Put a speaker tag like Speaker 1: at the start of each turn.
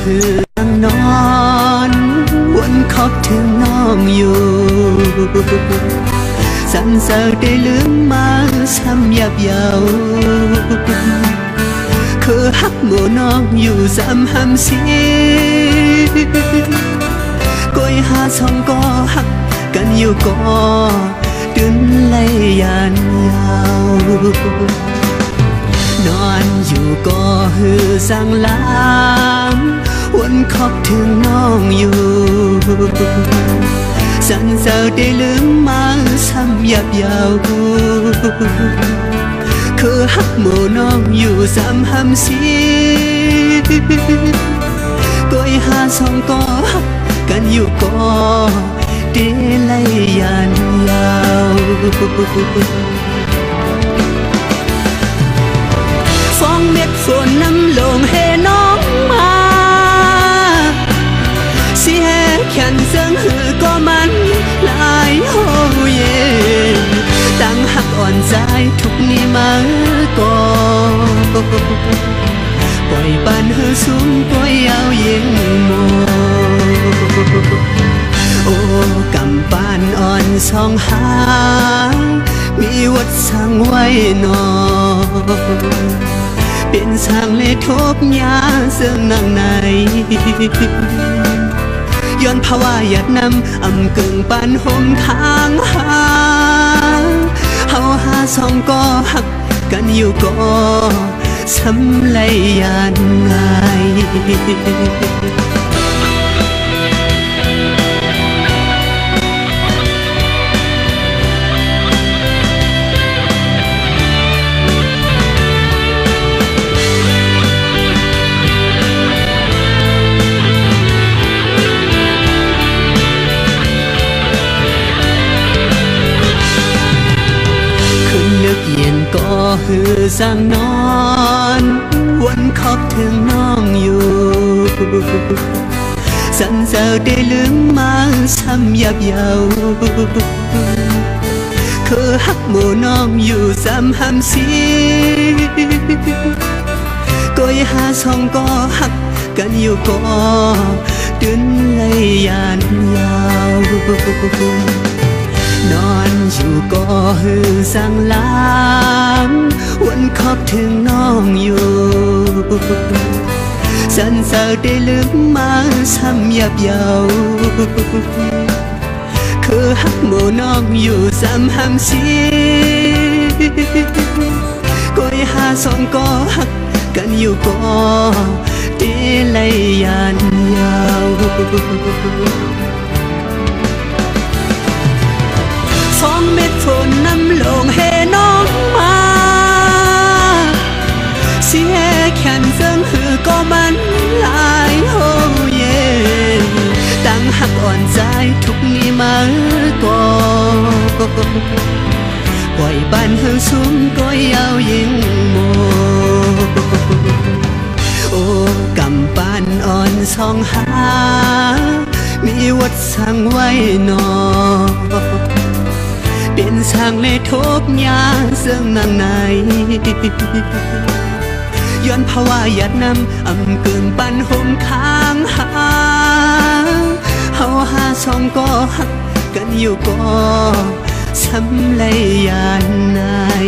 Speaker 1: หือนั่งนอนวนคอบถึงน้องอยู่สันเสาได้ลืมมาซ้ำยับเยาคือฮักหมู่น้องอยู่ซ้ำห้ำสีก้อยหาสองก็ฮักกันอยู่ก็ดืนเลยยานยาวนอนอยู่ก็หือสั่งลามวนคอบถึงน้องอยู่สันเสาได้ลืมมาซ้ำยับยาวคือฮักหมู่น้องอยู่ซ้ำห้ำสีก้อยหาสองก็ฮักกันอยู่ก็เดลัยยานยาวฟองเม็ดฝนน้ำลงให้น้องมาสิแห่แขนเสียงหือก็มันหลายโหเย่ตั้งหักอ่อนใจทุกนี้มาก่อปล่อยปานหือสูงปล่อยยาวเย็นโมโอ้กำปานอ่อนสองหางมีวัดสั่งไว้นอเป็นสร้างเลยทบยาเสื่องนางในย้อนภาวะหยาดน้ำอำกึ่งปานห่มทางหาเฮาหาสองก็หักกันอยู่ก็สำเลยยานง่ายเย็นก็หือสั่งนอนวนคอบถึงน้องอยู่สันเสาได้ลืมมาซ้ำยับเยาคือฮักหมู่น้องอยู่ซ้ำห้ำสีก้อยหาสองก็ฮักกันอยู่ก็ดืนเลยยานยาวนอนอยู่ก็หือสั่งลามวนคอบถึงน้องอยู่สันเสาได้ลืมมาซ้ำยับเยาคือฮักหมู่น้องอยู่ซ้ำห้ำสีก้อยหาสองก็ฮักกันอยู่ก็เดลัยยานยาวฟองเม็ดฝนน้ำลงให้น้องมาเสียแขนเสียงหือก็มันหลายโหเย่ตั้งหักอ่อนใจทุกนี้มาก่อปล่อยปานหือสูงก็ยาวยิ่งโมโอ้กำปานอ่อนสองหามีวัดสั่งไว้นอเป็นสร้างเลยทบยาเสื่องนางในย้อนภาวะหยาดน้ำอำกึ่งปันห่มค้างหาเฮาหาสองก็หักกันอยู่ก็สำเลยยานนาย